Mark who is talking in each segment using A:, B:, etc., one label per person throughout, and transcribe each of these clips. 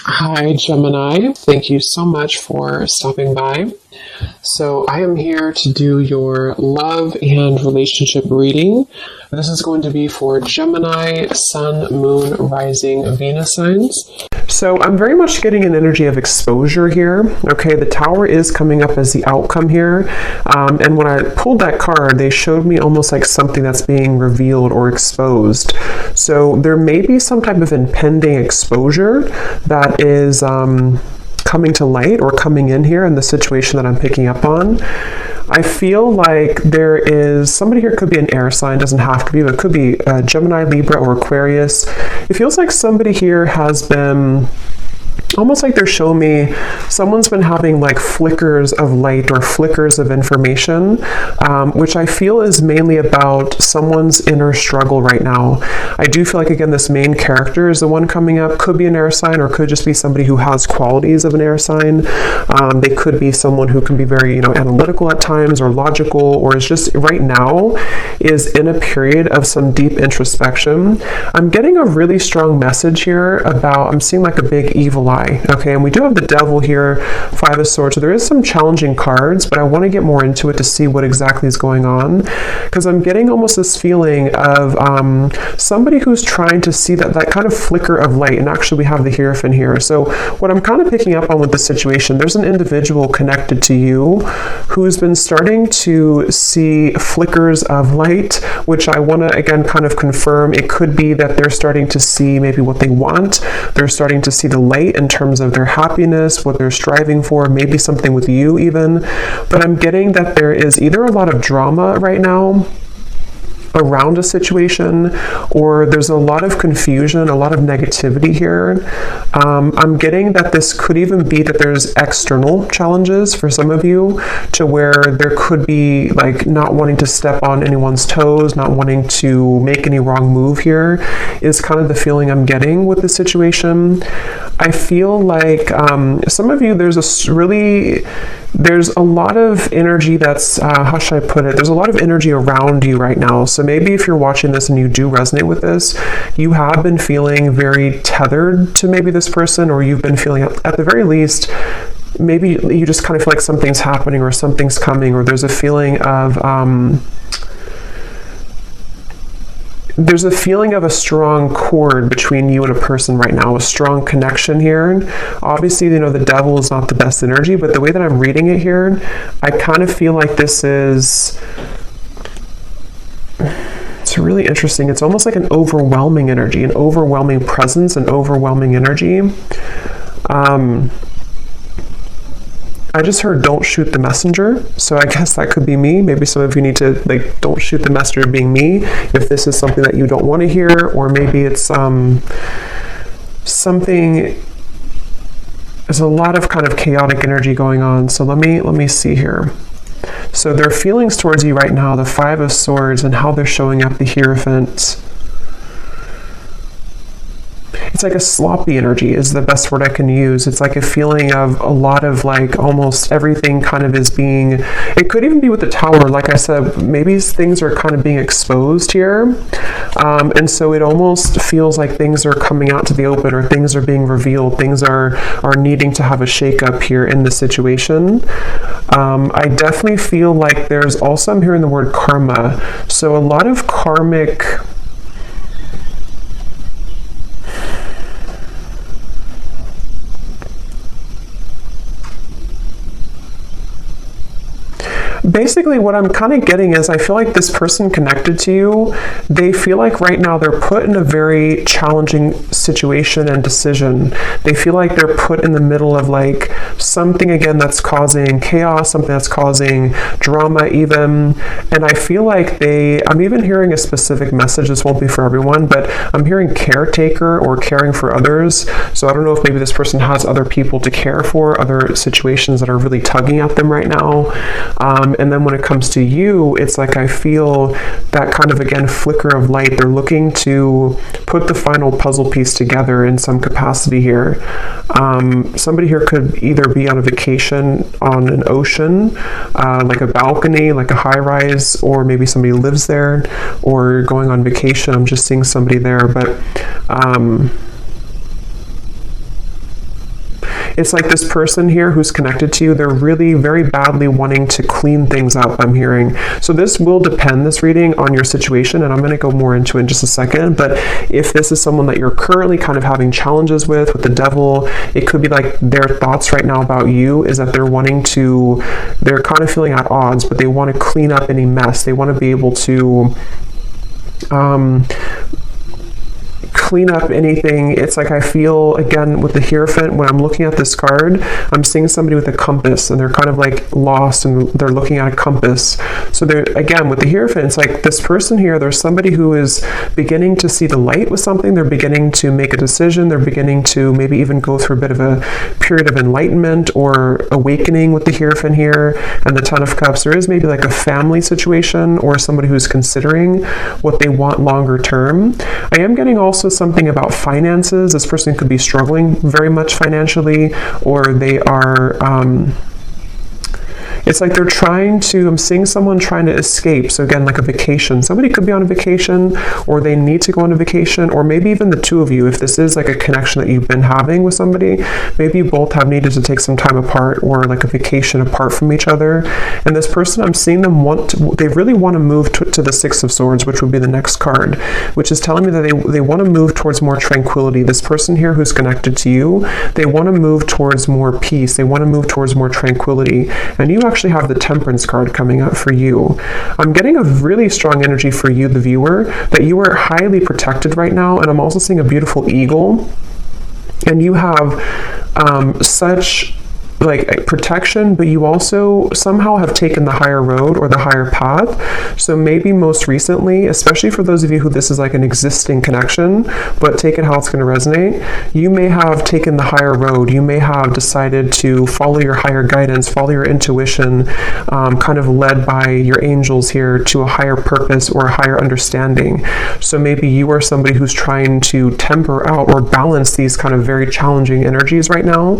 A: Hi, Gemini. Thank you so much for stopping by. So I am here to do your love and relationship reading. This is going to be for Gemini, Sun, Moon, Rising, Venus signs. So I'm very much getting an energy of exposure here. Okay, the Tower is coming up as the outcome here. And when I pulled that card, they showed me almost like something that's being revealed or exposed. So there may be some type of impending exposure that is coming to light or coming in here in the situation that I'm picking up on. I feel like there is somebody here, could be an air sign, doesn't have to be, but it could be Gemini, Libra, or Aquarius. It feels like somebody here has been almost like they're showing me someone's been having like flickers of light or flickers of information, which I feel is mainly about someone's inner struggle right now. I do feel like, again, this main character is the one coming up, could be an air sign or could just be somebody who has qualities of an air sign. They could be someone who can be very, analytical at times or logical, or is just right now is in a period of some deep introspection. I'm getting a really strong message here about, I'm seeing like a big evil eye. Okay, and we do have the Devil here, Five of Swords, so there is some challenging cards, but I want to get more into it to see what exactly is going on, because I'm getting almost this feeling of somebody who's trying to see that kind of flicker of light, and actually we have the Hierophant here. So what I'm kind of picking up on with this situation, there's an individual connected to you who's been starting to see flickers of light, which I want to, again, kind of confirm. It could be that they're starting to see maybe what they want, they're starting to see the light in terms of their happiness, what they're striving for, maybe something with you even. But I'm getting that there is either a lot of drama right now around a situation, or there's a lot of confusion, a lot of negativity here. I'm getting that this could even be that there's external challenges for some of you, to where there could be like not wanting to step on anyone's toes, not wanting to make any wrong move here, is kind of the feeling I'm getting with this situation. I feel like some of you, there's a lot of energy that's, how should I put it? There's a lot of energy around you right now. So maybe if you're watching this and you do resonate with this, you have been feeling very tethered to maybe this person, or you've been feeling, at the very least, maybe you just kind of feel like something's happening or something's coming, or there's a feeling of, a strong cord between you and a person right now, a strong connection here. Obviously, the Devil is not the best energy, but the way that I'm reading it here, I kind of feel like this is, it's really interesting. It's almost like an overwhelming energy, an overwhelming presence, an overwhelming energy. I just heard don't shoot the messenger, so I guess that could be me. Maybe some of you need to, like, don't shoot the messenger being me, if this is something that you don't want to hear, or maybe it's something, there's a lot of kind of chaotic energy going on. So let me see here. So their feelings towards you right now, the Five of Swords, and how they're showing up, the Hierophant. It's like a sloppy energy is the best word I can use. It's like a feeling of a lot of like almost everything kind of is being, it could even be with the Tower, like I said, maybe things are kind of being exposed here. And so it almost feels like things are coming out to the open, or things are being revealed, things are needing to have a shakeup here in the situation. I definitely feel like there's also, I'm hearing the word karma. So a lot of karmic, basically what I'm kind of getting is, I feel like this person connected to you, they feel like right now they're put in a very challenging situation and decision. They feel like they're put in the middle of like something, again, that's causing chaos, something that's causing drama even. And I feel like I'm even hearing a specific message. This won't be for everyone, but I'm hearing caretaker or caring for others. So I don't know if maybe this person has other people to care for, other situations that are really tugging at them right now. And then when it comes to you, it's like I feel that kind of, again, flicker of light. They're looking to put the final puzzle piece together in some capacity here. Somebody here could either be on a vacation on an ocean, like a balcony, like a high-rise, or maybe somebody lives there, or going on vacation. I'm just seeing somebody there, but It's like this person here who's connected to you, they're really very badly wanting to clean things up, I'm hearing. So this will depend, this reading, on your situation, and I'm going to go more into it in just a second. But if this is someone that you're currently kind of having challenges with the devil, it could be like their thoughts right now about you is that they're kind of feeling at odds, but they want to clean up any mess. They want to be able to clean up anything. It's like I feel, again, with the Hierophant, when I'm looking at this card, I'm seeing somebody with a compass, and they're kind of like lost, and they're looking at a compass. So they're, again, with the Hierophant, it's like this person here, there's somebody who is beginning to see the light with something. They're beginning to make a decision. They're beginning to maybe even go through a bit of a period of enlightenment or awakening with the Hierophant here. And the Ten of Cups, there is maybe like a family situation or somebody who's considering what they want longer term. I am getting also something about finances. This person could be struggling very much financially, or they are it's like they're trying to, I'm seeing someone trying to escape. So again, like a vacation. Somebody could be on a vacation, or they need to go on a vacation, or maybe even the two of you, if this is like a connection that you've been having with somebody, maybe you both have needed to take some time apart, or like a vacation apart from each other. And this person, I'm seeing them they really want to move to the Six of Swords, which would be the next card, which is telling me that they want to move towards more tranquility. This person here who's connected to you, they want to move towards more peace. They want to move towards more tranquility. And you actually have the Temperance card coming up for you. I'm getting a really strong energy for you, the viewer, that you are highly protected right now. And I'm also seeing a beautiful eagle. And you have such like protection, but you also somehow have taken the higher road or the higher path. So maybe most recently, especially for those of you who this is like an existing connection, but take it how it's going to resonate, you may have taken the higher road. You may have decided to follow your higher guidance, follow your intuition, kind of led by your angels here to a higher purpose or a higher understanding. So maybe you are somebody who's trying to temper out or balance these kind of very challenging energies right now.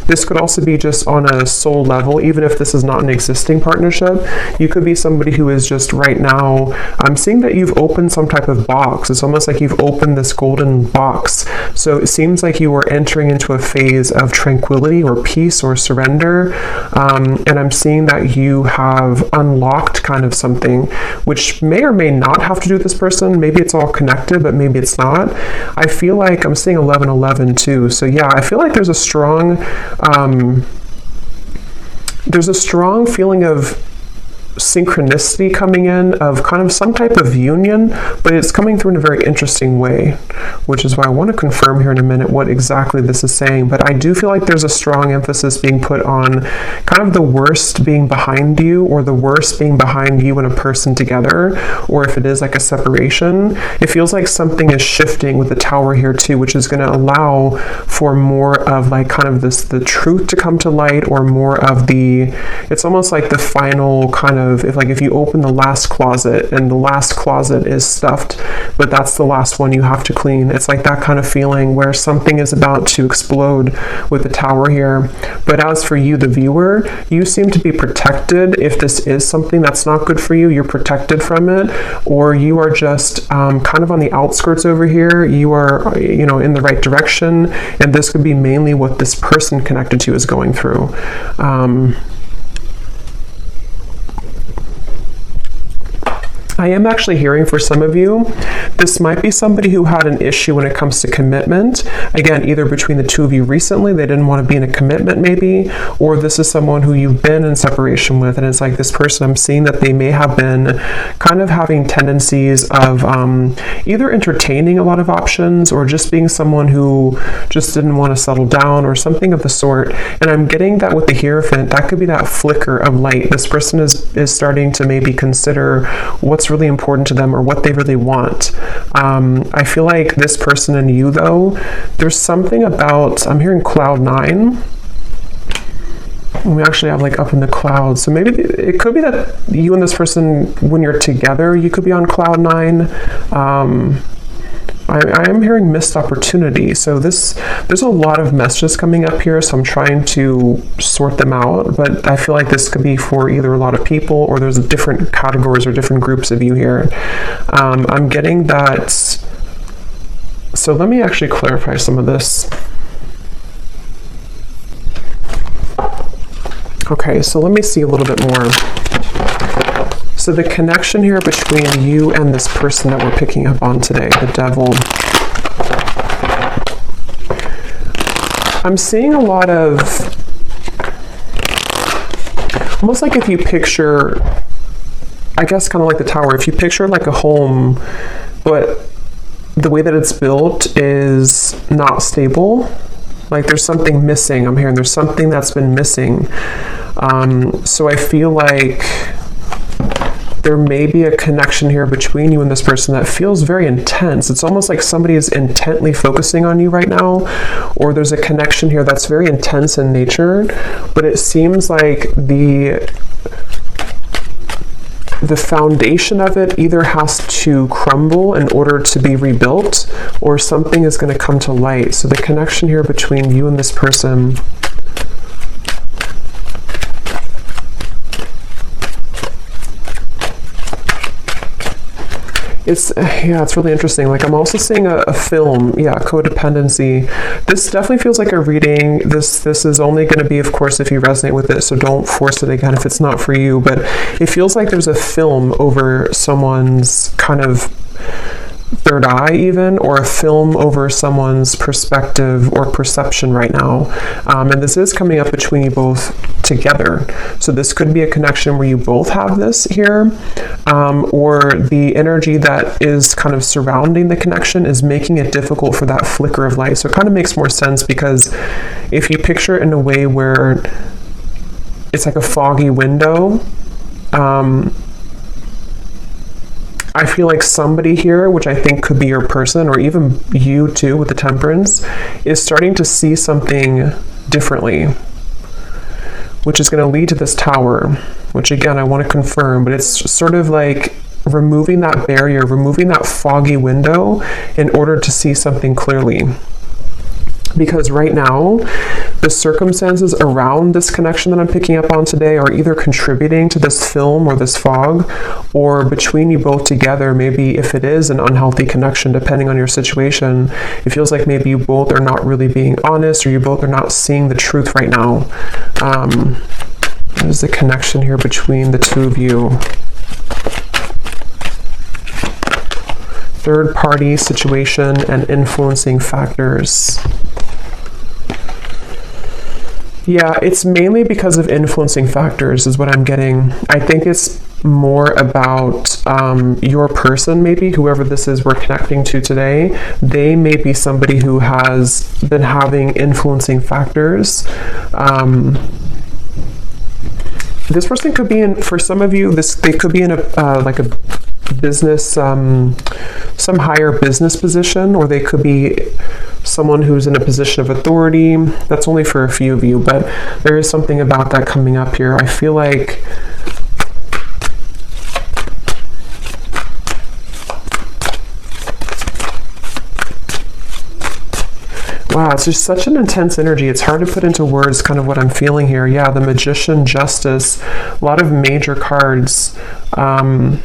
A: This could also be just on a soul level, even if this is not an existing partnership. You could be somebody who is just right now, I'm seeing that you've opened some type of box. It's almost like you've opened this golden box. So it seems like you are entering into a phase of tranquility or peace or surrender. And I'm seeing that you have unlocked kind of something, which may or may not have to do with this person. Maybe it's all connected, but maybe it's not. I feel like I'm seeing 1111 too. So yeah, I feel like there's a strong feeling of synchronicity coming in, of kind of some type of union, but it's coming through in a very interesting way, which is why I want to confirm here in a minute what exactly this is saying. But I do feel like there's a strong emphasis being put on kind of the worst being behind you, or the worst being behind you and a person together, or if it is like a separation, it feels like something is shifting with the Tower here too, which is going to allow for more of like kind of the truth to come to light, or more of it's almost like the final kind of, if you open the last closet and the last closet is stuffed, but that's the last one you have to clean. It's like that kind of feeling where something is about to explode with the Tower here. But as for you, the viewer, you seem to be protected. If this is something that's not good for you, you're protected from it, or you are just kind of on the outskirts over here. You are, in the right direction, and this could be mainly what this person connected to you is going through. I am actually hearing for some of you, this might be somebody who had an issue when it comes to commitment. Again, either between the two of you recently, they didn't want to be in a commitment maybe, or this is someone who you've been in separation with, and it's like this person, I'm seeing that they may have been kind of having tendencies of either entertaining a lot of options, or just being someone who just didn't want to settle down, or something of the sort. And I'm getting that with the Hierophant, that could be that flicker of light. This person is starting to maybe consider what's really important to them, or what they really want. I feel like this person and you, though, there's something about, I'm hearing cloud 9. We actually have like up in the clouds. So maybe it could be that you and this person, when you're together, you could be on cloud 9. I am hearing missed opportunity. So there's a lot of messages coming up here, so I'm trying to sort them out, but I feel like this could be for either a lot of people, or there's different categories or different groups of you here. I'm getting that. So let me actually clarify some of this. Okay, so let me see a little bit more. So the connection here between you and this person that we're picking up on today, the devil. I'm seeing a lot of, almost like if you picture, I guess kind of like the tower, if you picture like a home, but the way that it's built is not stable. Like there's something missing. I'm hearing there's something that's been missing. So I feel like there may be a connection here between you and this person that feels very intense. It's almost like somebody is intently focusing on you right now, or there's a connection here that's very intense in nature, but it seems like the foundation of it either has to crumble in order to be rebuilt, or something is going to come to light. So the connection here between you and this person, it's really interesting. Like I'm also seeing a film, codependency. This definitely feels like a reading. This is only going to be, of course, if you resonate with it, so don't force it again if it's not for you, but it feels like there's a film over someone's kind of third eye even, or a film over someone's perspective or perception right now. And this is coming up between you both together. So this could be a connection where you both have this here, or the energy that is kind of surrounding the connection is making it difficult for that flicker of light. So it kind of makes more sense, because if you picture it in a way where it's like a foggy window, I feel like somebody here, which I think could be your person, or even you too with the Temperance, is starting to see something differently, which is going to lead to this Tower, which again, I want to confirm, but it's sort of like removing that barrier, removing that foggy window in order to see something clearly. Because right now, the circumstances around this connection that I'm picking up on today are either contributing to this film or this fog, or between you both together, maybe if it is an unhealthy connection, depending on your situation, it feels like maybe you both are not really being honest, or you both are not seeing the truth right now. What is the connection here between the two of you? Third party situation and influencing factors. Yeah, it's mainly because of influencing factors is what I'm getting. I think it's more about your person, maybe, whoever this is we're connecting to today. They may be somebody who has been having influencing factors. This person could be in, for some of you, they could be in like a business, some higher business position, or they could be someone who's in a position of authority. That's only for a few of you, but there is something about that coming up here. I feel like wow, it's just such an intense energy. It's hard to put into words kind of what I'm feeling here. Yeah, the Magician, Justice, a lot of major cards. I'm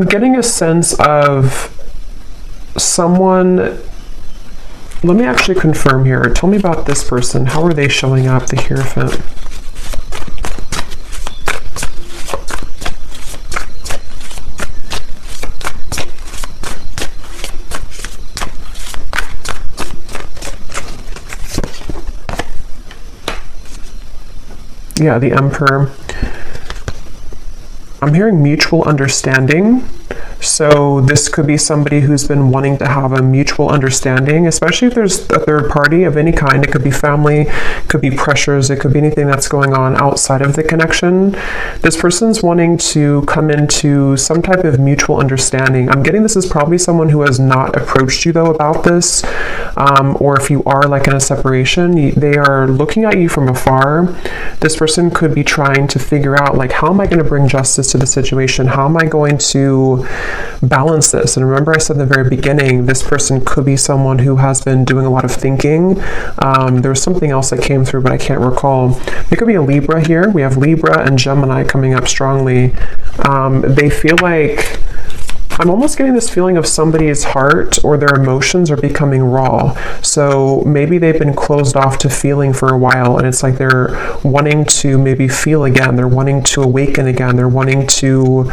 A: getting a sense of someone. Let me actually confirm here. Tell me about this person. How are they showing up? The Hierophant. Yeah, the Emperor. I'm hearing mutual understanding. So this could be somebody who's been wanting to have a mutual understanding, especially if there's a third party of any kind. It could be family, it could be pressures, it could be anything that's going on outside of the connection. This person's wanting to come into some type of mutual understanding. I'm getting this is probably someone who has not approached you though about this, or if you are like in a separation, they are looking at you from afar. This person could be trying to figure out, like, how am I going to bring justice to the situation? How am I going to balance this? And remember, I said in the very beginning, this person could be someone who has been doing a lot of thinking. There was something else that came through, but I can't recall. It could be a Libra here. We have Libra and Gemini coming up strongly. They feel like I'm almost getting this feeling of somebody's heart or their emotions are becoming raw. So maybe they've been closed off to feeling for a while, and it's like they're wanting to maybe feel again. They're wanting to awaken again. They're wanting to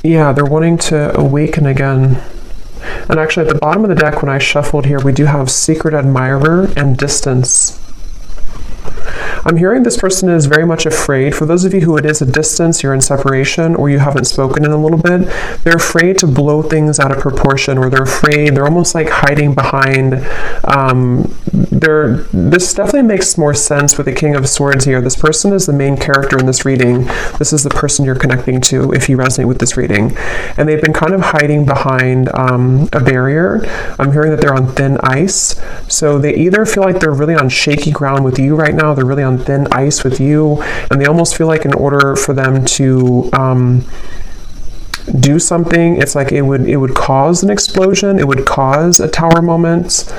A: they're wanting to awaken again. And actually at the bottom of the deck when I shuffled here, we do have secret admirer and distance. I'm hearing this person is very much afraid. For those of you who it is a distance, you're in separation, or you haven't spoken in a little bit, they're afraid to blow things out of proportion, or they're almost like hiding behind, this definitely makes more sense with the King of Swords here. This person is the main character in this reading. This is the person you're connecting to if you resonate with this reading. And they've been kind of hiding behind a barrier. I'm hearing that they're on thin ice. So they either feel like they're really on shaky ground with you right now, they're really on thin ice with you, and they almost feel like in order for them to do something, it's like it would cause an explosion, it would cause a tower moment.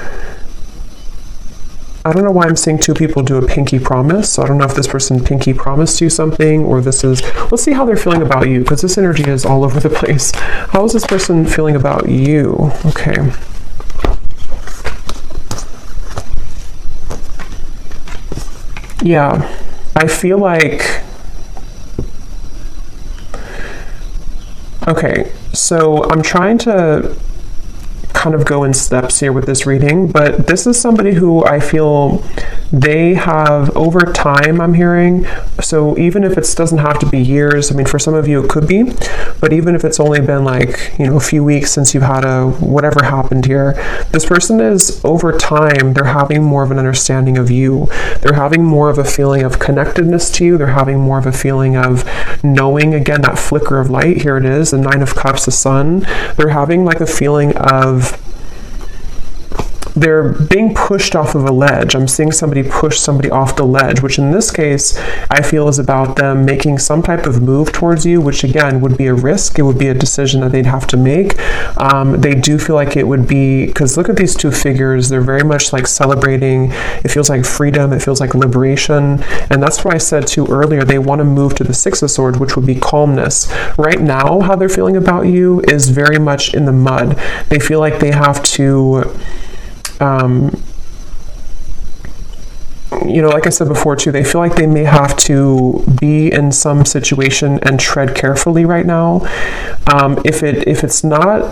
A: I don't know why I'm seeing two people do a pinky promise, so I don't know if this person pinky promised you something, or this is, let's see how they're feeling about you, because this energy is all over the place. How is this person feeling about you? Okay. Yeah, I feel like, okay, so I'm trying to kind of go in steps here with this reading, but this is somebody who I feel they have over time, I'm hearing. So even if it doesn't have to be years, I mean, for some of you it could be, but even if it's only been like, a few weeks since you've had whatever happened here, this person is over time, they're having more of an understanding of you. They're having more of a feeling of connectedness to you. They're having more of a feeling of knowing, again, that flicker of light. Here it is, the Nine of Cups, the Sun. They're having like a feeling of they're being pushed off of a ledge. I'm seeing somebody push somebody off the ledge, which in this case, I feel is about them making some type of move towards you, which again would be a risk. It would be a decision that they'd have to make. They do feel like it would be, because look at these two figures, they're very much like celebrating. It feels like freedom, it feels like liberation. And that's what I said too earlier, they want to move to the Six of Swords, which would be calmness. Right now, how they're feeling about you is very much in the mud. They feel like they have to like I said before too, they feel like they may have to be in some situation and tread carefully right now. If it's not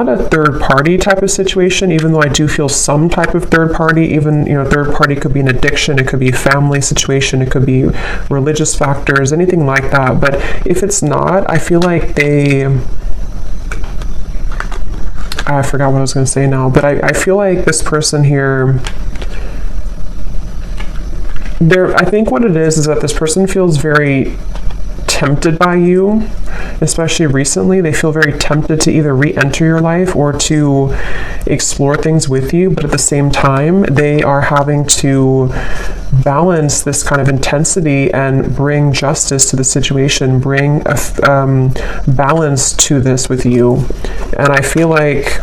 A: a third party type of situation, even though I do feel some type of third party, even, third party could be an addiction, it could be a family situation, it could be religious factors, anything like that. But if it's not, I feel like I forgot what I was going to say now, but I feel like this person here, I think what it is that this person feels very tempted by you, especially recently. They feel very tempted to either re-enter your life or to explore things with you, but at the same time, they are having to balance this kind of intensity and bring justice to the situation, bring a balance to this with you. And I feel like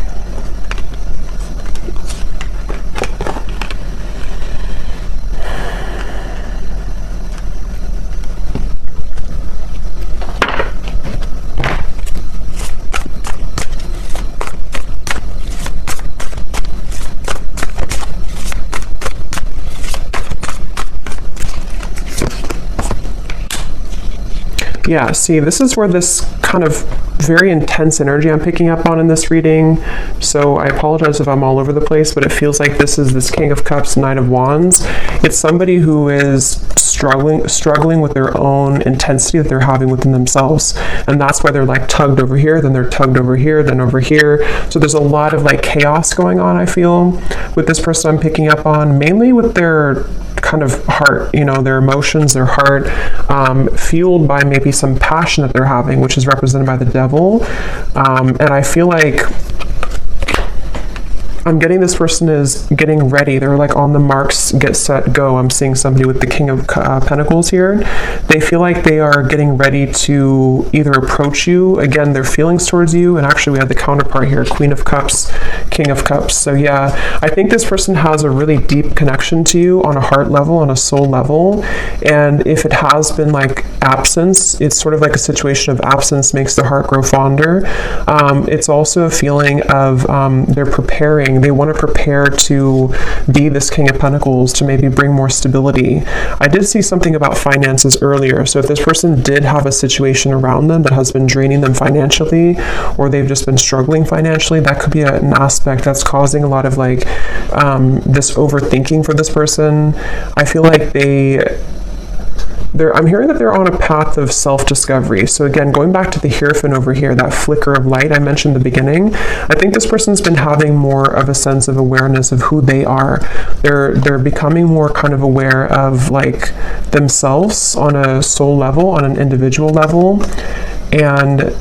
A: yeah, see, this is where this kind of very intense energy I'm picking up on in this reading. So I apologize if I'm all over the place, but it feels like this is this King of Cups, Knight of Wands. It's somebody who is struggling with their own intensity that they're having within themselves. And that's why they're like tugged over here, then they're tugged over here, then over here. So there's a lot of like chaos going on, I feel, with this person I'm picking up on, mainly with their kind of heart, their emotions, their heart, fueled by maybe some passion that they're having, which is represented by the devil. And I feel like I'm getting this person is getting ready. They're like on the marks, get set, go. I'm seeing somebody with the King of Pentacles here. They feel like they are getting ready to either approach you. Again, their feelings towards you. And actually we have the counterpart here, Queen of Cups, King of Cups. So yeah, I think this person has a really deep connection to you on a heart level, on a soul level. And if it has been like absence, it's sort of like a situation of absence makes the heart grow fonder. It's also a feeling of they're preparing. They want to prepare to be this King of Pentacles, to maybe bring more stability. I did see something about finances earlier. So if this person did have a situation around them that has been draining them financially, or they've just been struggling financially, that could be an aspect that's causing a lot of like this overthinking for this person. I feel like I'm hearing that they're on a path of self-discovery. So again, going back to the Hierophant over here, that flicker of light I mentioned in the beginning, I think this person's been having more of a sense of awareness of who they are. They're becoming more kind of aware of like themselves on a soul level, on an individual level. And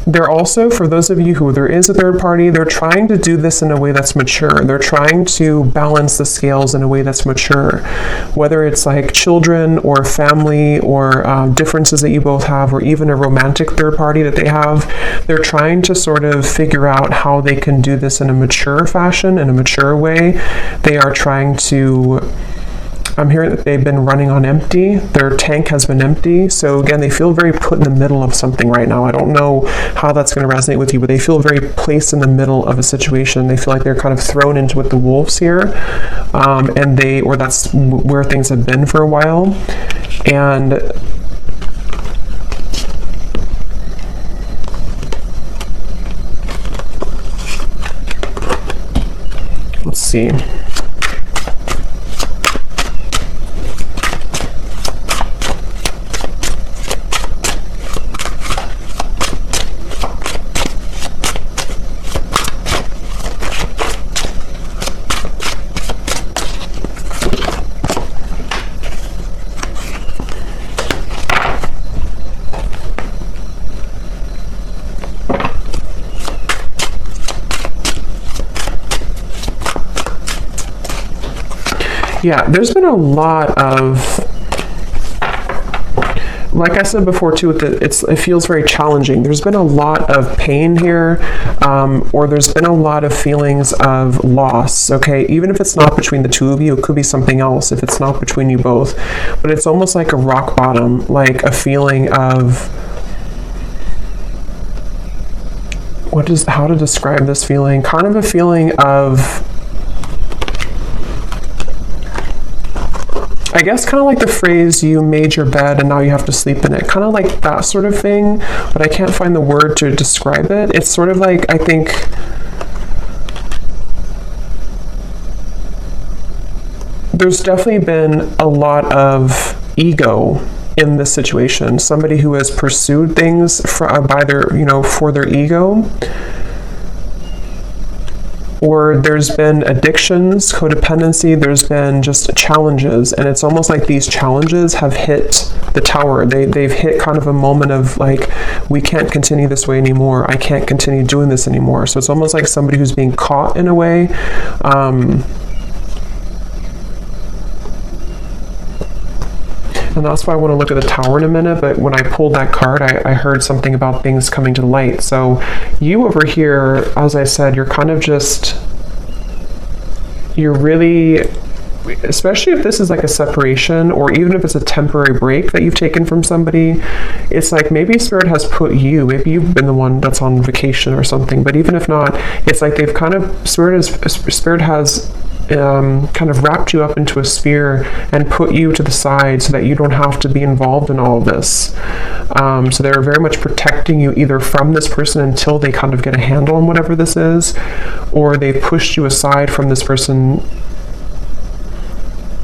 A: they're also, for those of you who there is a third party, they're trying to do this in a way that's mature. They're trying to balance the scales in a way that's mature. Whether it's like children or family or differences that you both have, or even a romantic third party that they have, they're trying to sort of figure out how they can do this in a mature fashion, in a mature way. They are trying to... I'm hearing that they've been running on empty. Their tank has been empty. So again, they feel very put in the middle of something right now. I don't know how that's going to resonate with you, but they feel very placed in the middle of a situation. They feel like they're kind of thrown into with the wolves here. Or that's where things have been for a while. And let's see. Yeah, there's been a lot of, like I said before too, it feels very challenging. There's been a lot of pain here, or there's been a lot of feelings of loss, okay? Even if it's not between the two of you, it could be something else if it's not between you both. But it's almost like a rock bottom, like a feeling of, how to describe this feeling? Kind of a feeling of, I guess kind of like the phrase, you made your bed and now you have to sleep in it. Kind of like that sort of thing, but I can't find the word to describe it. It's sort of like, I think, there's definitely been a lot of ego in this situation. Somebody who has pursued things for their ego. Or there's been addictions, codependency, there's been just challenges, and it's almost like these challenges have hit the tower. They've hit kind of a moment of like, we can't continue this way anymore. I can't continue doing this anymore. So it's almost like somebody who's being caught in a way. And that's why I want to look at the tower in a minute, but when I pulled that card, I heard something about things coming to light. So you over here, as I said, you're kind of just, you're really, especially if this is like a separation, or even if it's a temporary break that you've taken from somebody, it's like maybe Spirit has put you, maybe you've been the one that's on vacation or something, but even if not, it's like they've kind of, Spirit has kind of wrapped you up into a sphere and put you to the side so that you don't have to be involved in all of this. So they're very much protecting you either from this person until they kind of get a handle on whatever this is, or they've pushed you aside from this person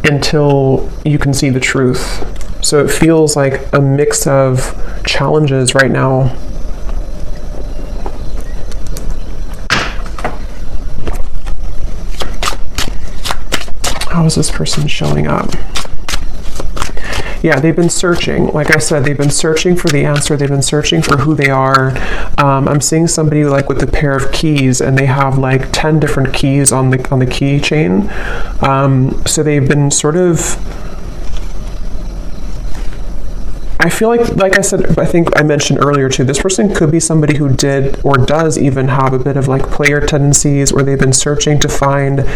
A: until you can see the truth. So it feels like a mix of challenges right now. How is this person showing up? Yeah, they've been searching. Like I said, they've been searching for the answer. They've been searching for who they are. I'm seeing somebody like with a pair of keys, and they have like 10 different keys on the keychain. So they've been sort of, I feel like I said, I think I mentioned earlier too, this person could be somebody who did or does even have a bit of like player tendencies, or they've been searching to find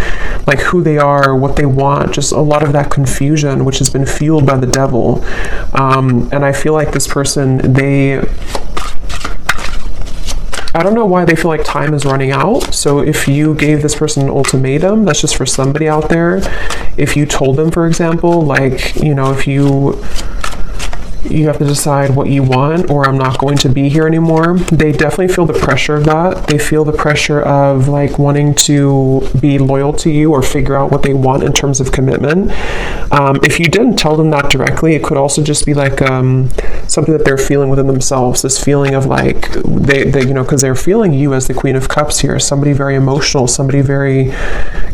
A: like who they are, what they want, just a lot of that confusion, which has been fueled by the devil. And I feel like this person, I don't know why they feel like time is running out. So if you gave this person an ultimatum, that's just for somebody out there. If you told them, for example, like, if you have to decide what you want, or I'm not going to be here anymore. They definitely feel the pressure of that. They feel the pressure of like wanting to be loyal to you or figure out what they want in terms of commitment. If you didn't tell them that directly, it could also just be like something that they're feeling within themselves, this feeling of like, they because they're feeling you as the Queen of Cups here, somebody very emotional, somebody very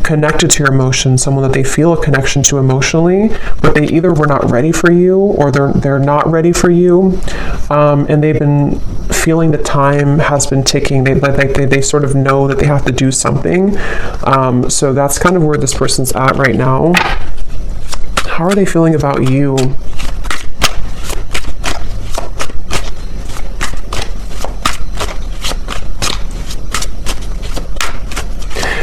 A: connected to your emotions, someone that they feel a connection to emotionally, but they either were not ready for you, or they're not ready for you, and they've been feeling the time has been ticking. They sort of know that they have to do something. So that's kind of where this person's at right now. How are they feeling about you?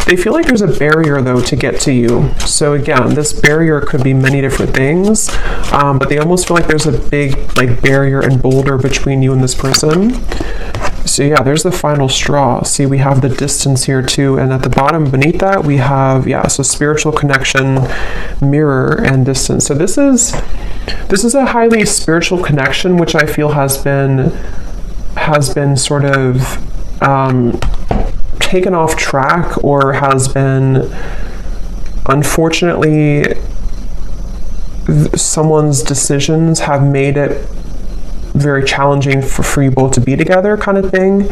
A: They feel like there's a barrier, though, to get to you. So again, this barrier could be many different things, but they almost feel like there's a big like barrier and boulder between you and this person. So yeah, there's the final straw. See, we have the distance here too, and at the bottom beneath that we have, so spiritual connection, mirror, and distance. So this is a highly spiritual connection, which I feel has been sort of taken off track, or has been, unfortunately, someone's decisions have made it very challenging for you both to be together, kind of thing.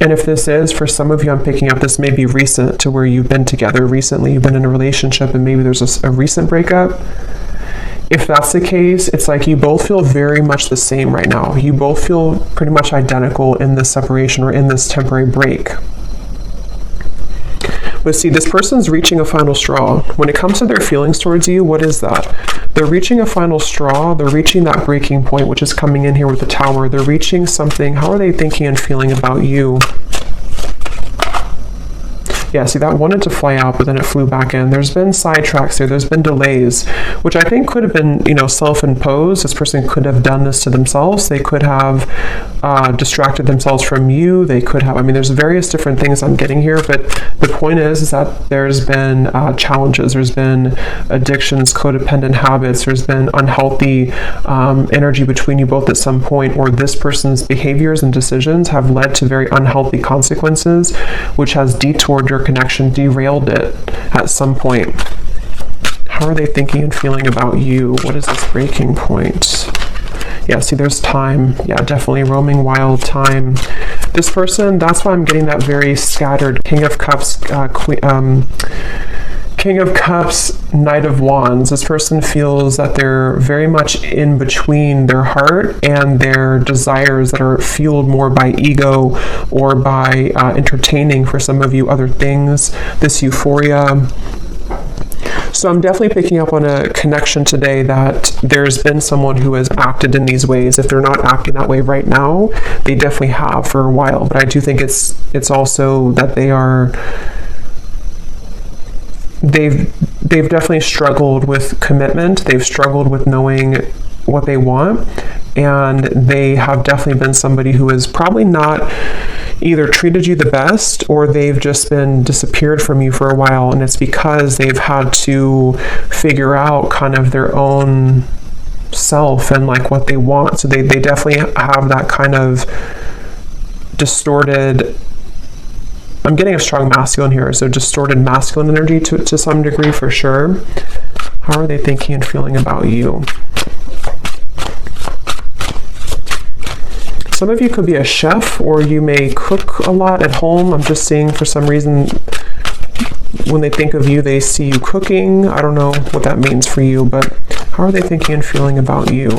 A: And if this is, for some of you, I'm picking up, this may be recent, to where you've been together recently, you've been in a relationship, and maybe there's a recent breakup. If that's the case, it's like you both feel very much the same right now. You both feel pretty much identical in this separation, or in this temporary break. But see, this person's reaching a final straw. When it comes to their feelings towards you, what is that? They're reaching a final straw. They're reaching that breaking point, which is coming in here with the Tower. They're reaching something. How are they thinking and feeling about you? Yeah, see, that wanted to fly out, but then it flew back in. There's been sidetracks there. There's been delays, which I think could have been, self-imposed. This person could have done this to themselves. They could have distracted themselves from you. They could have, there's various different things I'm getting here, but the point is that there's been challenges. There's been addictions, codependent habits. There's been unhealthy energy between you both at some point, or this person's behaviors and decisions have led to very unhealthy consequences, which has detoured your connection, derailed it at some point. How are they thinking and feeling about you? What is this breaking point? Yeah, see, there's time. Yeah, definitely roaming wild time. This person, that's why I'm getting that very scattered King of Cups, King of Cups, Knight of Wands. This person feels that they're very much in between their heart and their desires that are fueled more by ego, or by entertaining, for some of you, other things, this euphoria. So I'm definitely picking up on a connection today that there's been someone who has acted in these ways. If they're not acting that way right now, they definitely have for a while. But I do think it's also that they've definitely struggled with commitment. They've struggled with knowing what they want, and they have definitely been somebody who has probably not either treated you the best, or they've just been disappeared from you for a while, and it's because they've had to figure out kind of their own self and like what they want. So they definitely have that kind of distorted, I'm getting a strong masculine here, so distorted masculine energy to some degree, for sure. How are they thinking and feeling about you? Some of you could be a chef, or you may cook a lot at home. I'm just seeing, for some reason, when they think of you, they see you cooking. I don't know what that means for you, but How are they thinking and feeling about you?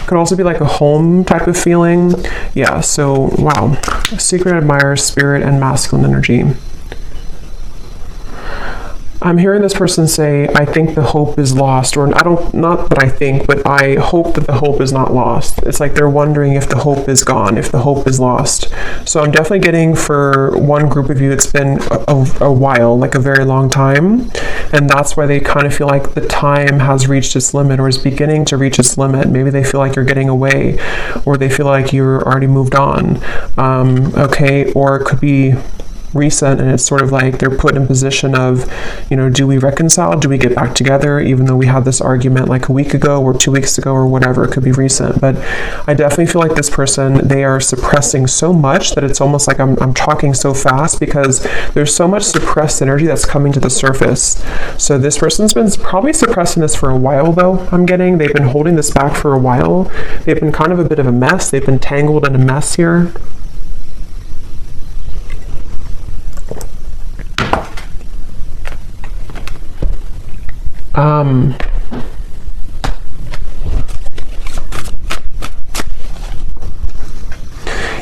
A: Could also be like a home type of feeling. Yeah, so wow. Secret admirer, spirit, and masculine energy. I'm hearing this person say, I think the hope is lost, or not that I think, but I hope that the hope is not lost. It's like they're wondering if the hope is gone, if the hope is lost. So I'm definitely getting for one group of you, it's been a while, like a very long time. And that's why they kind of feel like the time has reached its limit or is beginning to reach its limit. Maybe they feel like you're getting away, or they feel like you're already moved on. Okay, or it could be recent, and it's sort of like they're put in position of, do we reconcile? Do we get back together? Even though we had this argument like a week ago or 2 weeks ago or whatever, it could be recent. But I definitely feel like this person, they are suppressing so much that it's almost like I'm talking so fast because there's so much suppressed energy that's coming to the surface. So this person's been probably suppressing this for a while though, I'm getting. They've been holding this back for a while. They've been kind of a bit of a mess. They've been tangled in a mess here.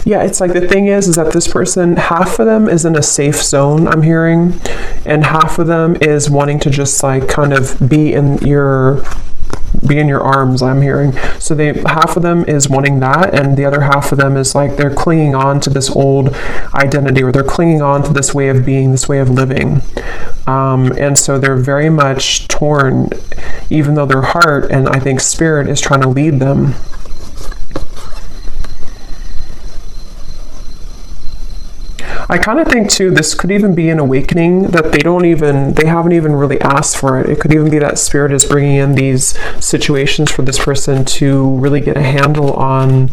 A: Yeah, it's like the thing is that this person, half of them is in a safe zone, I'm hearing, and half of them is wanting to just like kind of be in your arms, I'm hearing. So half of them is wanting that, and the other half of them is like they're clinging on to this old identity, or they're clinging on to this way of being, this way of living. And so they're very much torn, even though their heart and I think spirit is trying to lead them. I kind of think too, this could even be an awakening that they haven't even really asked for it. It could even be that spirit is bringing in these situations for this person to really get a handle on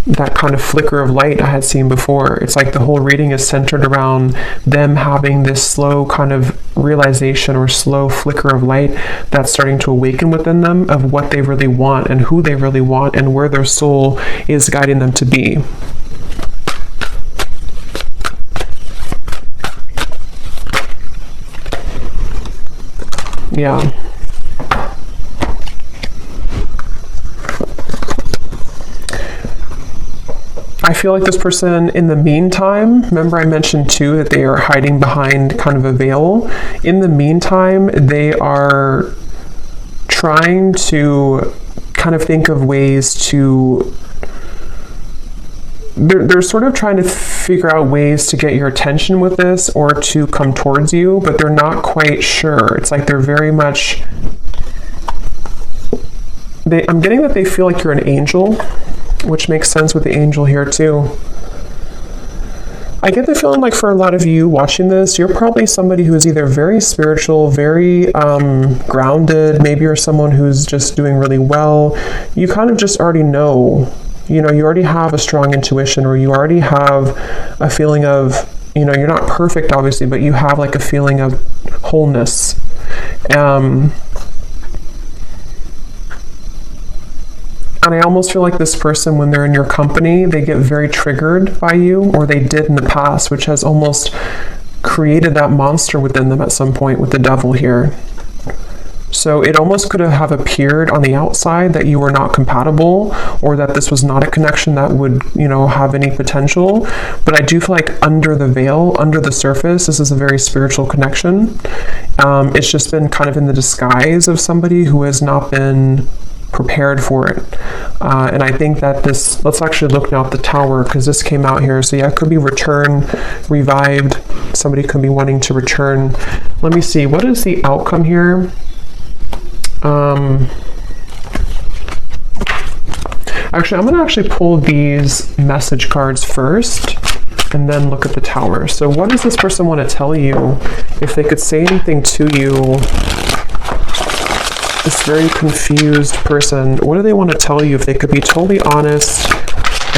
A: that kind of flicker of light I had seen before. It's like the whole reading is centered around them having this slow kind of realization or slow flicker of light that's starting to awaken within them of what they really want and who they really want and where their soul is guiding them to be. Yeah. I feel like this person, in the meantime, remember I mentioned too that they are hiding behind kind of a veil. In the meantime, they are trying to kind of think of ways to... They're sort of trying to figure out ways to get your attention with this or to come towards you, but they're not quite sure. It's like they're very much... I'm getting that they feel like you're an angel, which makes sense with the angel here too. I get the feeling like for a lot of you watching this, you're probably somebody who is either very spiritual, very grounded, maybe you're someone who's just doing really well. You kind of just already know. You already have a strong intuition, or you already have a feeling of, you're not perfect obviously, but you have like a feeling of wholeness. And I almost feel like this person, when they're in your company, they get very triggered by you, or they did in the past, which has almost created that monster within them at some point with the devil here. So it almost could have appeared on the outside that you were not compatible, or that this was not a connection that would, have any potential. But I do feel like under the veil, under the surface, this is a very spiritual connection. It's just been kind of in the disguise of somebody who has not been prepared for it. And I think that this, let's actually look now at the Tower, because this came out here. So yeah, it could be return, revived. Somebody could be wanting to return. Let me see, what is the outcome here? Actually, I'm going to pull these message cards first and then look at the Tower. So what does this person want to tell you? If they could say anything to you, this very confused person, what do they want to tell you? If they could be totally honest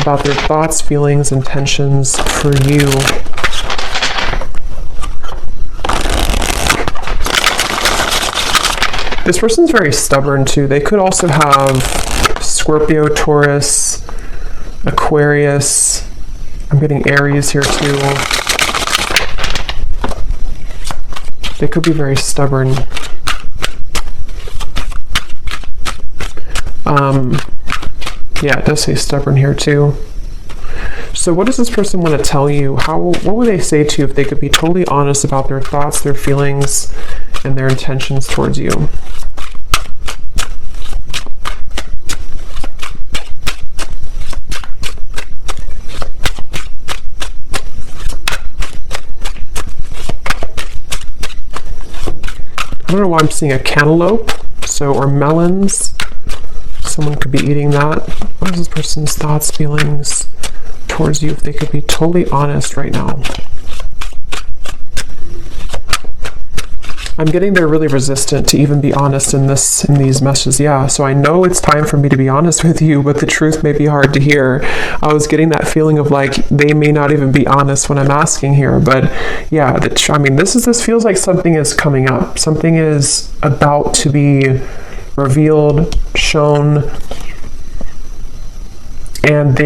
A: about their thoughts, feelings, intentions for you. This person's very stubborn too. They could also have Scorpio, Taurus, Aquarius. I'm getting Aries here too. They could be very stubborn. Yeah, it does say stubborn here too. So what does this person want to tell you? What would they say to you if they could be totally honest about their thoughts, their feelings, and their intentions towards you? I don't know why I'm seeing a cantaloupe, or melons. Someone could be eating that. What is this person's thoughts, feelings towards you if they could be totally honest right now? I'm getting they're really resistant to even be honest in these messages. Yeah, so I know it's time for me to be honest with you, but the truth may be hard to hear. I was getting that feeling of like they may not even be honest when I'm asking here, but yeah, this feels like something is coming up. Something is about to be revealed, shown, and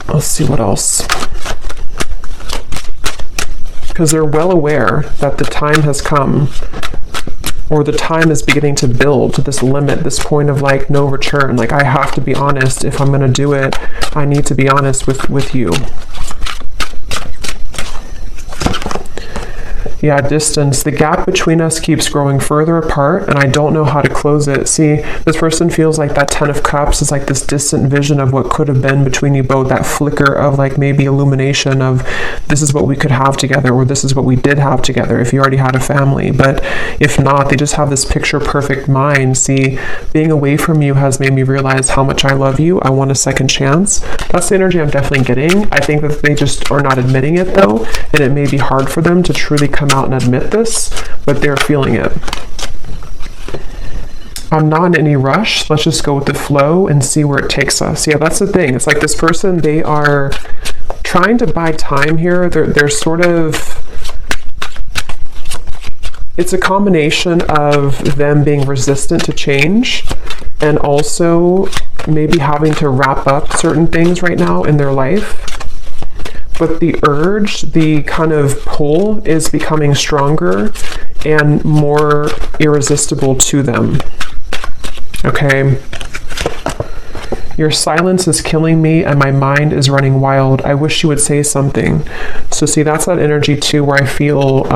A: let's see what else. Because they're well aware that the time has come, or the time is beginning to build to this limit, this point of like no return. Like, I have to be honest. If I'm going to do it, I need to be honest with you. Yeah, distance. The gap between us keeps growing further apart, and I don't know how to close it. See, this person feels like that 10 of Cups is like this distant vision of what could have been between you both, that flicker of like maybe illumination of this is what we could have together, or this is what we did have together if you already had a family. But if not, they just have this picture perfect mind. See, being away from you has made me realize how much I love you. I want a second chance. That's the energy I'm definitely getting. I think that they just are not admitting it though, and it may be hard for them to truly come out and admit this, but they're feeling it. I'm not in any rush. Let's just go with the flow and see where it takes us. Yeah, that's the thing. It's like this person, they are trying to buy time here. They're sort of, it's a combination of them being resistant to change and also maybe having to wrap up certain things right now in their life. But the urge, the kind of pull is becoming stronger and more irresistible to them. Okay. Your silence is killing me and my mind is running wild. I wish you would say something. So see, that's that energy too, where I feel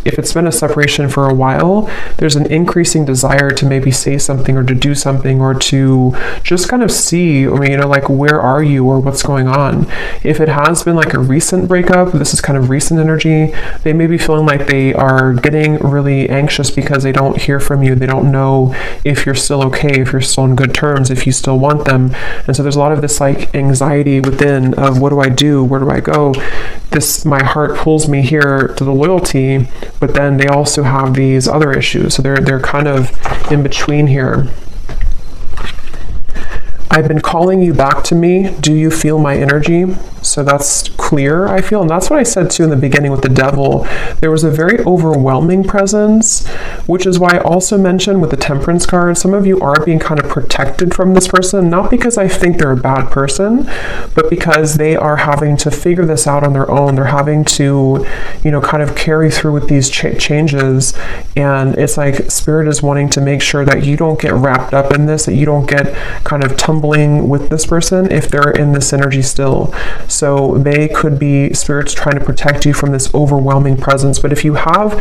A: if it's been a separation for a while, there's an increasing desire to maybe say something or to do something or to just kind of see, like where are you or what's going on. If it has been like a recent breakup, this is kind of recent energy, they may be feeling like they are getting really anxious because they don't hear from you. They don't know if you're still okay, if you're still on good terms, if you still want them. And so there's a lot of this like anxiety within of what do I do? Where do I go? My heart pulls me here to the loyalty, but then they also have these other issues. So they're kind of in between here. I've been calling you back to me. Do you feel my energy? So that's clear, I feel. And that's what I said too in the beginning with the devil. There was a very overwhelming presence, which is why I also mentioned with the Temperance card, some of you are being kind of protected from this person, not because I think they're a bad person, but because they are having to figure this out on their own. They're having to, kind of carry through with these changes. And it's like Spirit is wanting to make sure that you don't get wrapped up in this, that you don't get kind of tumbling with this person if they're in this energy still. So they could be spirits trying to protect you from this overwhelming presence. But if you have,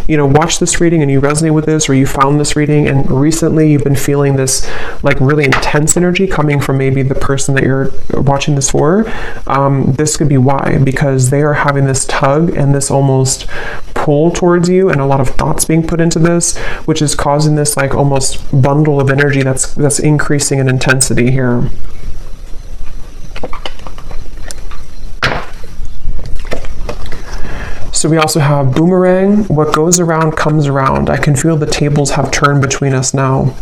A: watched this reading and you resonate with this, or you found this reading and recently you've been feeling this like really intense energy coming from maybe the person that you're watching this for, this could be why, because they are having this tug and this almost pull towards you and a lot of thoughts being put into this, which is causing this like almost bundle of energy that's increasing in intensity here. So we also have boomerang. What goes around comes around. I can feel the tables have turned between us now.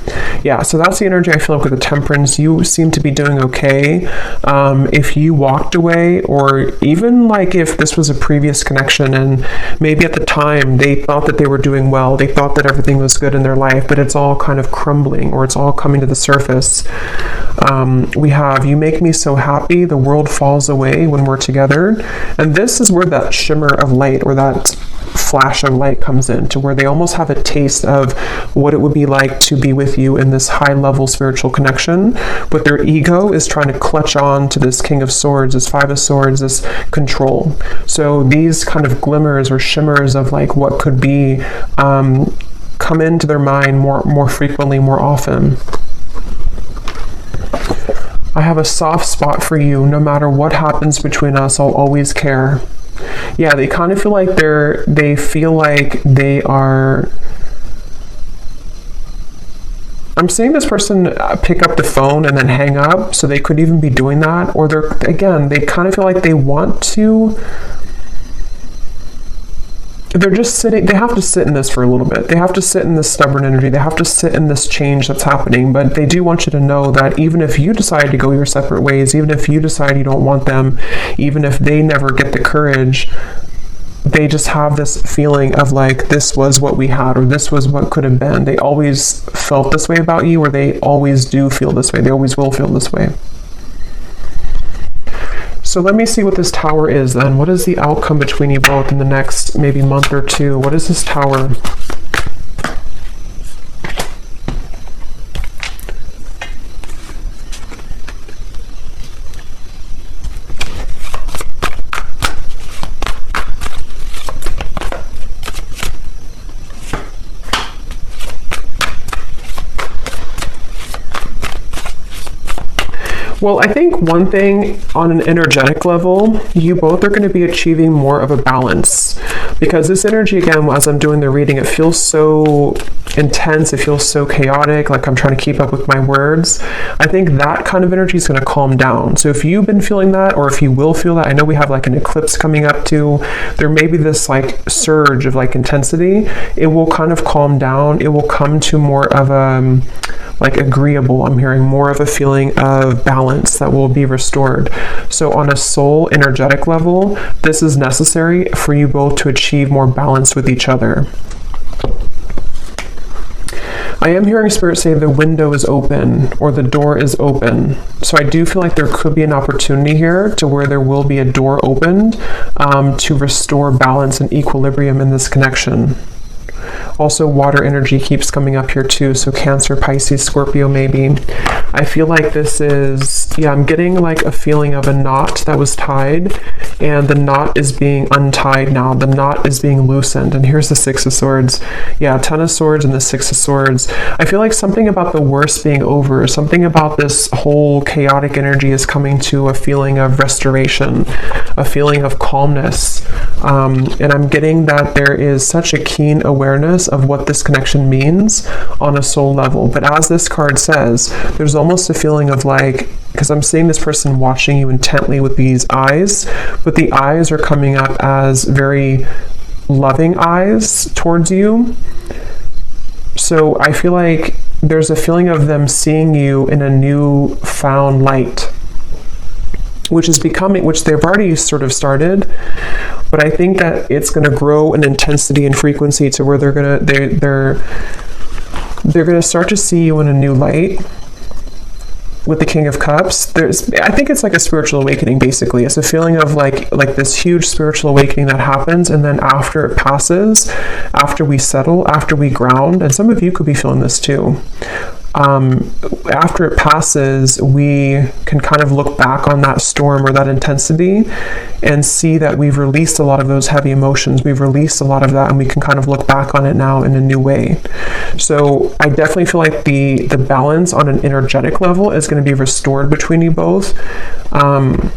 A: Yeah, so that's the energy I feel like with the Temperance. You seem to be doing okay. If you walked away, or even like if this was a previous connection and maybe at the time they thought that they were doing well, they thought that everything was good in their life, but it's all kind of crumbling or it's all coming to the surface. We have, you make me so happy, the world falls away when we're together. And this is where that shimmer of light or that flash of light comes in, to where they almost have a taste of what it would be like to be with you in this high level spiritual connection, but their ego is trying to clutch on to this King of Swords, this Five of Swords, this control. So these kind of glimmers or shimmers of like what could be come into their mind more frequently, more often. I have a soft spot for you. No matter what happens between us, I'll always care. Yeah, they kind of feel like they feel like they are. I'm seeing this person pick up the phone and then hang up, so they could even be doing that. Or they kind of feel like they want to. They're just sitting, they have to sit in this for a little bit. They have to sit in this stubborn energy. They have to sit in this change that's happening. But they do want you to know that even if you decide to go your separate ways, even if you decide you don't want them, even if they never get the courage, they just have this feeling of like, this was what we had, or this was what could have been. They always felt this way about you, or they always do feel this way. They always will feel this way. So let me see what this Tower is then. What is the outcome between you both in the next maybe month or two? What is this Tower? Well, I think one thing on an energetic level, you both are going to be achieving more of a balance, because this energy, again, as I'm doing the reading, it feels so intense. It feels so chaotic, like I'm trying to keep up with my words. I think that kind of energy is going to calm down. So if you've been feeling that, or if you will feel that, I know we have like an eclipse coming up too. There may be this like surge of like intensity. It will kind of calm down. It will come to more of a like agreeable. I'm hearing more of a feeling of balance that will be restored. So on a soul energetic level, this is necessary for you both to achieve more balance with each other. I am hearing Spirit say the window is open, or the door is open. So I do feel like there could be an opportunity here to where there will be a door opened to restore balance and equilibrium in this connection. Also, water energy keeps coming up here too, so Cancer, Pisces, Scorpio maybe. I feel like this is, yeah, I'm getting like a feeling of a knot that was tied, and the knot is being untied now. The knot is being loosened, and here's the Six of Swords. Yeah, Ten of Swords and the Six of Swords. I feel like something about the worst being over, something about this whole chaotic energy is coming to a feeling of restoration, a feeling of calmness. And I'm getting that there is such a keen awareness of what this connection means on a soul level. But as this card says, there's almost a feeling of like, because I'm seeing this person watching you intently with these eyes, but the eyes are coming up as very loving eyes towards you. So I feel like there's a feeling of them seeing you in a new found light, which they've already sort of started, but I think that it's going to grow in intensity and frequency to where they're going to start to see you in a new light. With the King of Cups, I think it's like a spiritual awakening, basically. It's a feeling of like this huge spiritual awakening that happens, and then after it passes, after we settle, after we ground, and some of you could be feeling this too. After it passes, we can kind of look back on that storm or that intensity and see that we've released a lot of those heavy emotions. We've released a lot of that, and we can kind of look back on it now in a new way. So I definitely feel like the balance on an energetic level is going to be restored between you both. And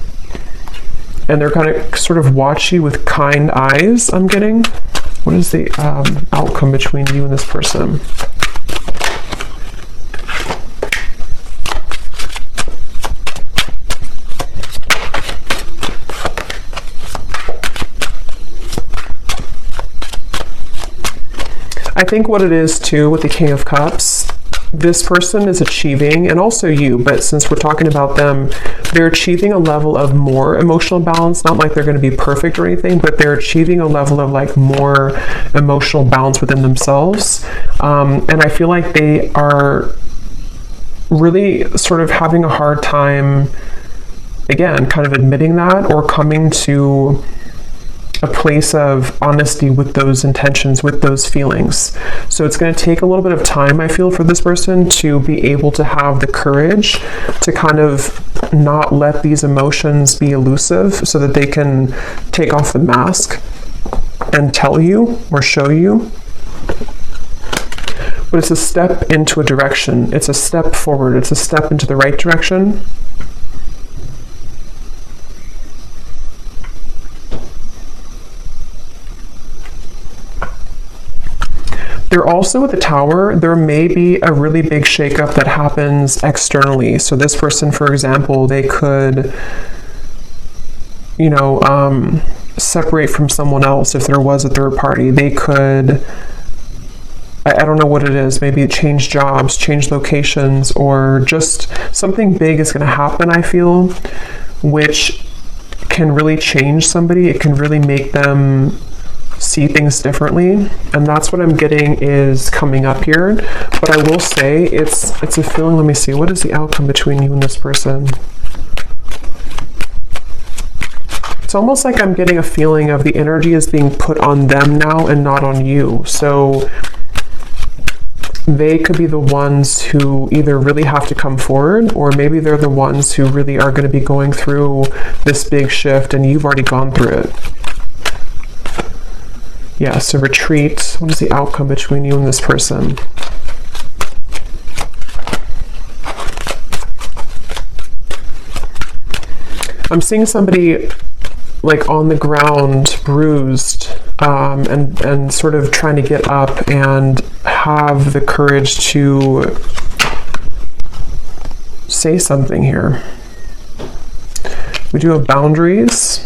A: they're going to sort of watch you with kind eyes, I'm getting. What is the outcome between you and this person? I think what it is too with the King of Cups, this person is achieving, and also you, but since we're talking about them, they're achieving a level of more emotional balance. Not like they're going to be perfect or anything, but they're achieving a level of like more emotional balance within themselves. And I feel like they are really sort of having a hard time, again, kind of admitting that, or coming to a place of honesty with those intentions, with those feelings. So it's going to take a little bit of time, I feel, for this person to be able to have the courage to kind of not let these emotions be elusive so that they can take off the mask and tell you or show you. But it's a step into a direction. It's a step forward. It's a step into the right direction. They're also with the Tower, there may be a really big shakeup that happens externally. So this person, for example, they could, separate from someone else if there was a third party. They could, I don't know what it is, maybe change jobs, change locations, or just something big is going to happen, I feel, which can really change somebody. It can really make them see things differently, and that's what I'm getting is coming up here. But I will say it's a feeling. Let me see, what is the outcome between you and this person? It's almost like I'm getting a feeling of the energy is being put on them now and not on you. So they could be the ones who either really have to come forward, or maybe they're the ones who really are going to be going through this big shift and you've already gone through it. Yeah, so retreat. What is the outcome between you and this person? I'm seeing somebody like on the ground, bruised, and sort of trying to get up and have the courage to say something here. We do have boundaries.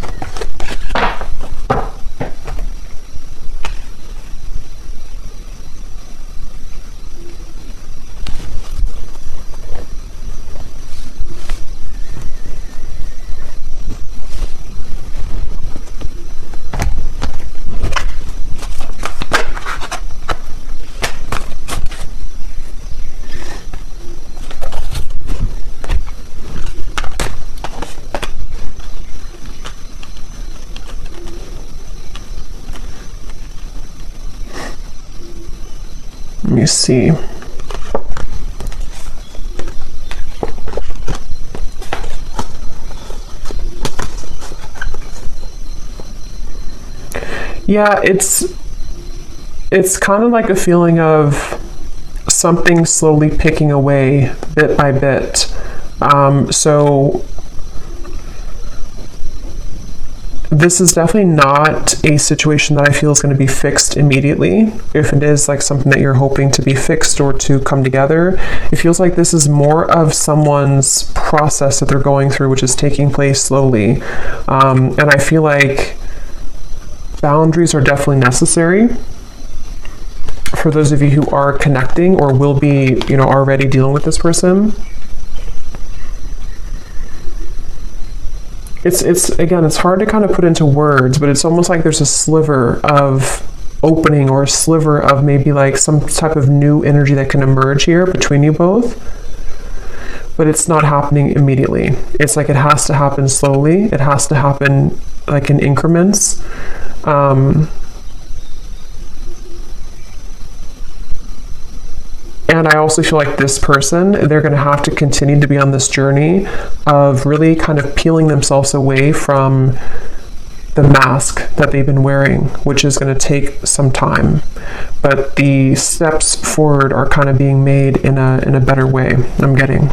A: Let me see. Yeah, it's kind of like a feeling of something slowly picking away bit by bit. So this is definitely not a situation that I feel is going to be fixed immediately. If it is like something that you're hoping to be fixed or to come together, it feels like this is more of someone's process that they're going through, which is taking place slowly. And I feel like boundaries are definitely necessary for those of you who are connecting or will be, already dealing with this person. It's again, it's hard to kind of put into words, but it's almost like there's a sliver of opening or a sliver of maybe like some type of new energy that can emerge here between you both. But it's not happening immediately. It's like it has to happen slowly. It has to happen like in increments. And I also feel like this person, they're going to have to continue to be on this journey of really kind of peeling themselves away from the mask that they've been wearing, which is going to take some time. But the steps forward are kind of being made in a better way, I'm getting.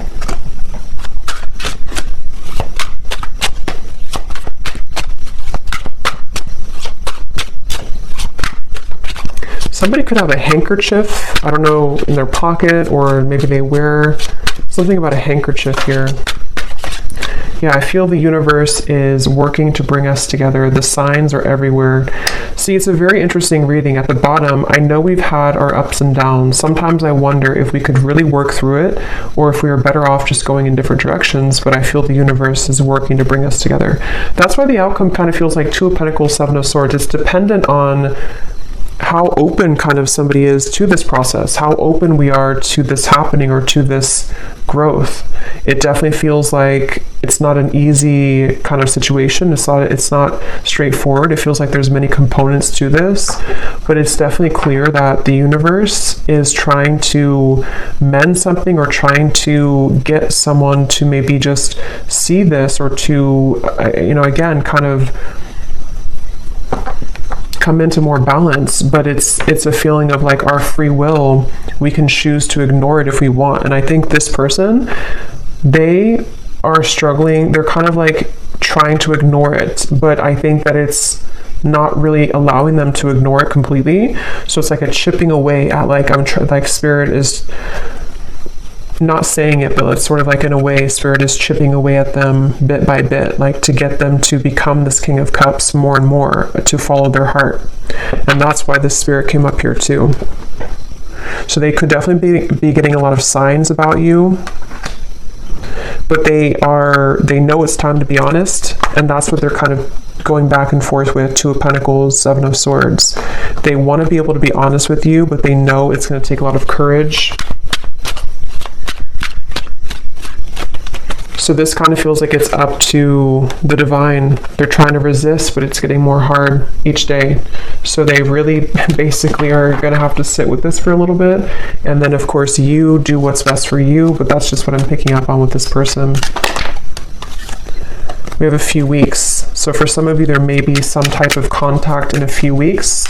A: Somebody could have a handkerchief, I don't know, in their pocket, or maybe they wear something about a handkerchief here. Yeah, I feel the universe is working to bring us together. The signs are everywhere. See, it's a very interesting reading. At the bottom, I know we've had our ups and downs. Sometimes I wonder if we could really work through it, or if we are better off just going in different directions, but I feel the universe is working to bring us together. That's why the outcome kind of feels like Two of Pentacles, Seven of Swords. It's dependent on how open kind of somebody is to this process, how open we are to this happening or to this growth. It definitely feels like it's not an easy kind of situation. It's not straightforward. It feels like there's many components to this, but it's definitely clear that the universe is trying to mend something or trying to get someone to maybe just see this or to, again, kind of come into more balance. But it's a feeling of like our free will. We can choose to ignore it if we want. And I think this person, they are struggling. They're kind of like trying to ignore it, but I think that it's not really allowing them to ignore it completely. So it's like a chipping away at like spirit is not saying it, but it's sort of like, in a way, spirit is chipping away at them bit by bit, like to get them to become this King of Cups more and more, to follow their heart. And that's why this spirit came up here too. So they could definitely be getting a lot of signs about you, but they know it's time to be honest, and that's what they're kind of going back and forth with. Two of Pentacles, Seven of Swords. They want to be able to be honest with you, but they know it's going to take a lot of courage. So this kind of feels like it's up to the divine. They're trying to resist, but it's getting more hard each day. So they really basically are going to have to sit with this for a little bit. And then, of course, you do what's best for you, but that's just what I'm picking up on with this person. We have a few weeks. So for some of you, there may be some type of contact in a few weeks.